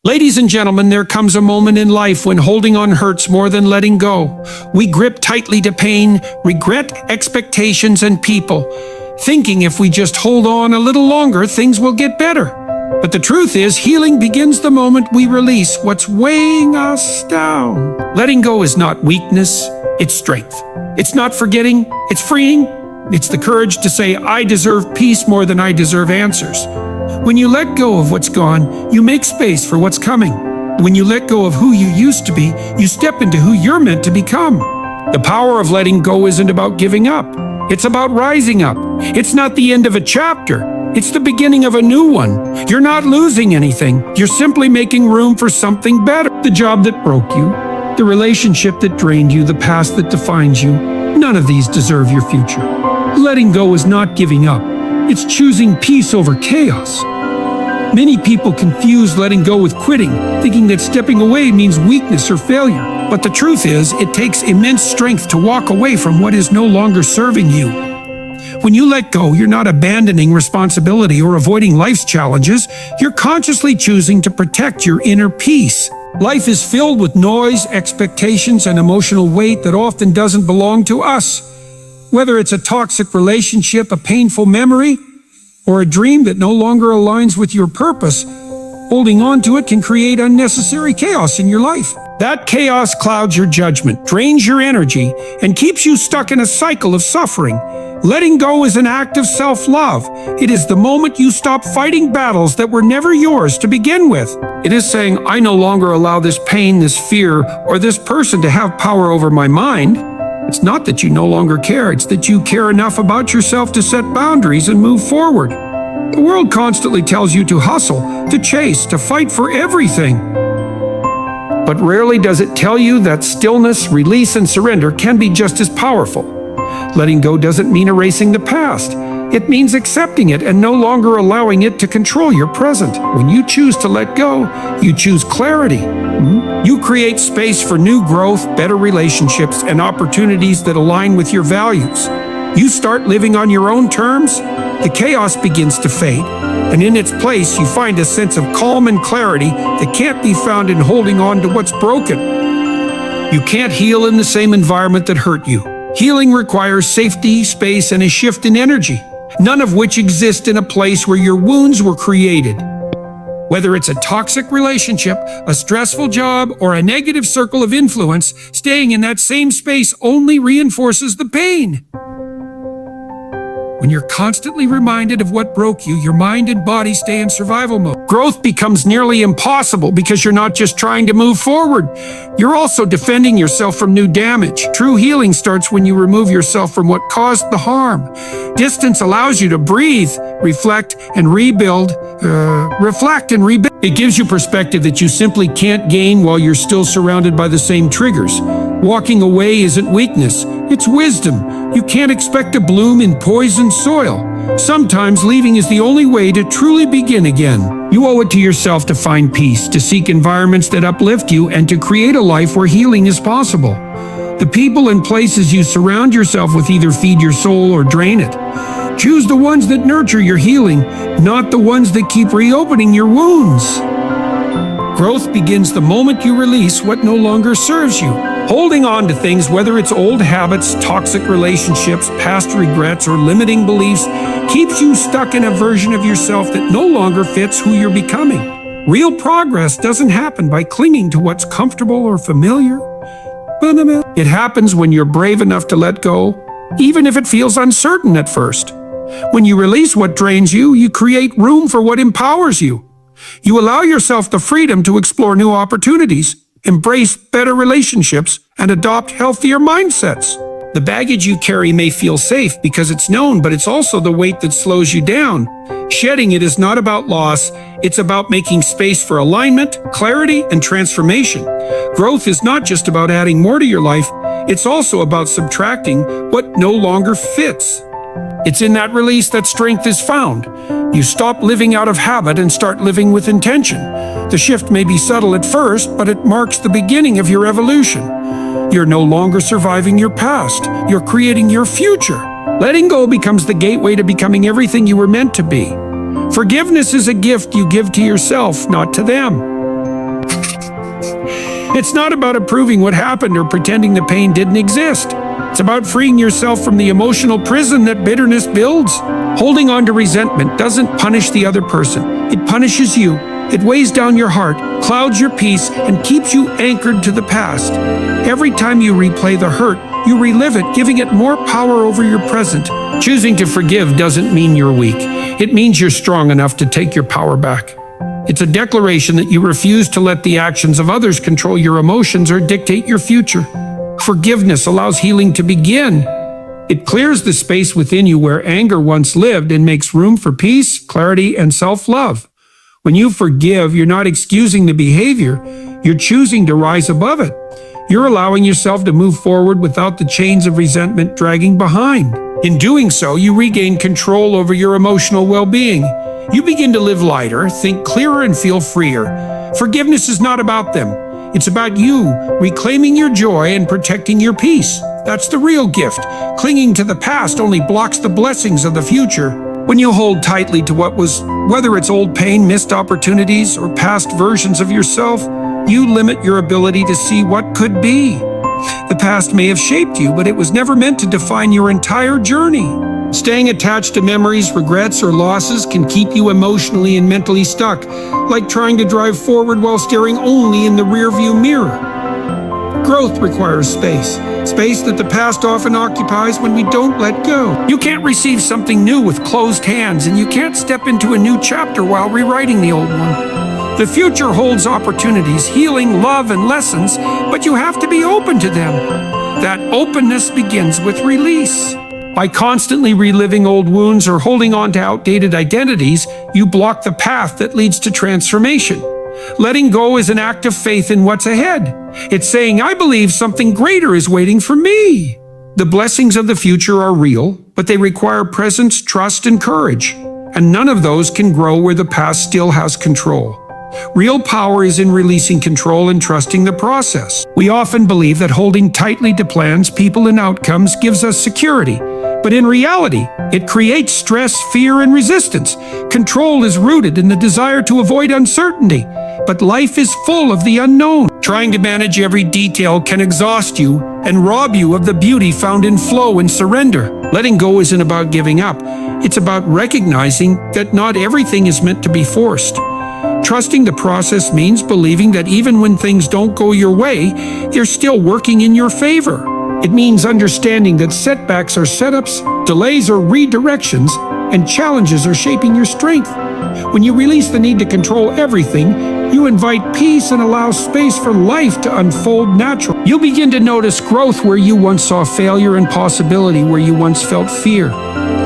Ladies and gentlemen, there comes a moment in life when holding on hurts more than letting go. We grip tightly to pain, regret, expectations, and people, thinking if we just hold on a little longer, things will get better. But the truth is, healing begins the moment we release what's weighing us down. Letting go is not weakness, it's strength. It's not forgetting, it's freeing. It's the courage to say, I deserve peace more than I deserve answers. When you let go of what's gone, you make space for what's coming. When you let go of who you used to be, you step into who you're meant to become. The power of letting go isn't about giving up. It's about rising up. It's not the end of a chapter. It's the beginning of a new one. You're not losing anything. You're simply making room for something better. The job that broke you, the relationship that drained you, the past that defines you, none of these deserve your future. Letting go is not giving up. It's choosing peace over chaos. Many people confuse letting go with quitting, thinking that stepping away means weakness or failure. But the truth is, it takes immense strength to walk away from what is no longer serving you. When you let go, you're not abandoning responsibility or avoiding life's challenges. You're consciously choosing to protect your inner peace. Life is filled with noise, expectations, and emotional weight that often doesn't belong to us. Whether it's a toxic relationship, a painful memory, or a dream that no longer aligns with your purpose, holding on to it can create unnecessary chaos in your life. That chaos clouds your judgment, drains your energy, and keeps you stuck in a cycle of suffering. Letting go is an act of self-love. It is the moment you stop fighting battles that were never yours to begin with. It is saying, I no longer allow this pain, this fear, or this person to have power over my mind. It's not that you no longer care, it's that you care enough about yourself to set boundaries and move forward. The world constantly tells you to hustle, to chase, to fight for everything. But rarely does it tell you that stillness, release, and surrender can be just as powerful. Letting go doesn't mean erasing the past. It means accepting it and no longer allowing it to control your present. When you choose to let go, you choose clarity. You create space for new growth, better relationships, and opportunities that align with your values. You start living on your own terms, the chaos begins to fade, and in its place, you find a sense of calm and clarity that can't be found in holding on to what's broken. You can't heal in the same environment that hurt you. Healing requires safety, space, and a shift in energy, none of which exist in a place where your wounds were created. Whether it's a toxic relationship, a stressful job, or a negative circle of influence, staying in that same space only reinforces the pain. When you're constantly reminded of what broke you, your mind and body stay in survival mode. Growth becomes nearly impossible because you're not just trying to move forward, you're also defending yourself from new damage. True healing starts when you remove yourself from what caused the harm. Distance allows you to breathe, reflect, and rebuild. It gives you perspective that you simply can't gain while you're still surrounded by the same triggers. Walking away isn't weakness, it's wisdom. You can't expect to bloom in poisoned soil. Sometimes leaving is the only way to truly begin again. You owe it to yourself to find peace, to seek environments that uplift you, and to create a life where healing is possible. The people and places you surround yourself with either feed your soul or drain it. Choose the ones that nurture your healing, not the ones that keep reopening your wounds. Growth begins the moment you release what no longer serves you. Holding on to things, whether it's old habits, toxic relationships, past regrets, or limiting beliefs, keeps you stuck in a version of yourself that no longer fits who you're becoming. Real progress doesn't happen by clinging to what's comfortable or familiar. It happens when you're brave enough to let go, even if it feels uncertain at first. When you release what drains you, you create room for what empowers you. You allow yourself the freedom to explore new opportunities, embrace better relationships, and adopt healthier mindsets. The baggage you carry may feel safe because it's known, but it's also the weight that slows you down. Shedding it is not about loss, it's about making space for alignment, clarity, and transformation. Growth is not just about adding more to your life, it's also about subtracting what no longer fits. It's in that release that strength is found. You stop living out of habit and start living with intention. The shift may be subtle at first, but it marks the beginning of your evolution. You're no longer surviving your past. You're creating your future. Letting go becomes the gateway to becoming everything you were meant to be. Forgiveness is a gift you give to yourself, not to them. It's not about approving what happened or pretending the pain didn't exist. It's about freeing yourself from the emotional prison that bitterness builds. Holding on to resentment doesn't punish the other person. It punishes you. It weighs down your heart, clouds your peace, and keeps you anchored to the past. Every time you replay the hurt, you relive it, giving it more power over your present. Choosing to forgive doesn't mean you're weak. It means you're strong enough to take your power back. It's a declaration that you refuse to let the actions of others control your emotions or dictate your future. Forgiveness allows healing to begin. It clears the space within you where anger once lived and makes room for peace, clarity, and self-love. When you forgive, you're not excusing the behavior, you're choosing to rise above it. You're allowing yourself to move forward without the chains of resentment dragging behind. In doing so, you regain control over your emotional well-being. You begin to live lighter, think clearer, and feel freer. Forgiveness is not about them. It's about you reclaiming your joy and protecting your peace. That's the real gift. Clinging to the past only blocks the blessings of the future. When you hold tightly to what was, whether it's old pain, missed opportunities, or past versions of yourself, you limit your ability to see what could be. The past may have shaped you, but it was never meant to define your entire journey. Staying attached to memories, regrets, or losses can keep you emotionally and mentally stuck, like trying to drive forward while staring only in the rearview mirror. Growth requires space that the past often occupies when we don't let go. You can't receive something new with closed hands, and you can't step into a new chapter while rewriting the old one. The future holds opportunities, healing, love, and lessons, but you have to be open to them. That openness begins with release. By constantly reliving old wounds or holding on to outdated identities, you block the path that leads to transformation. Letting go is an act of faith in what's ahead. It's saying, I believe something greater is waiting for me. The blessings of the future are real, but they require presence, trust, and courage. And none of those can grow where the past still has control. Real power is in releasing control and trusting the process. We often believe that holding tightly to plans, people, and outcomes gives us security. But in reality, it creates stress, fear, and resistance. Control is rooted in the desire to avoid uncertainty. But life is full of the unknown. Trying to manage every detail can exhaust you and rob you of the beauty found in flow and surrender. Letting go isn't about giving up. It's about recognizing that not everything is meant to be forced. Trusting the process means believing that even when things don't go your way, they're still working in your favor. It means understanding that setbacks are setups, delays are redirections, and challenges are shaping your strength. When you release the need to control everything, you invite peace and allow space for life to unfold naturally. You'll begin to notice growth where you once saw failure and possibility where you once felt fear.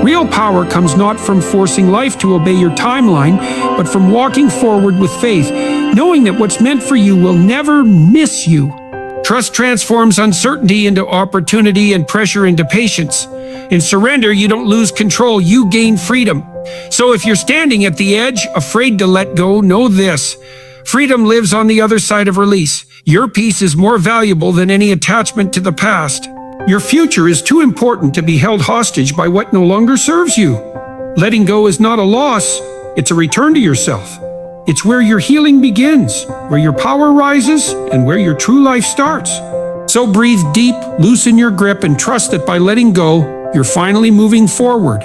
Real power comes not from forcing life to obey your timeline, but from walking forward with faith, knowing that what's meant for you will never miss you. Trust transforms uncertainty into opportunity and pressure into patience. In surrender, you don't lose control, you gain freedom. So if you're standing at the edge, afraid to let go, know this. Freedom lives on the other side of release. Your peace is more valuable than any attachment to the past. Your future is too important to be held hostage by what no longer serves you. Letting go is not a loss, it's a return to yourself. It's where your healing begins, where your power rises, and where your true life starts. So breathe deep, loosen your grip, and trust that by letting go, you're finally moving forward.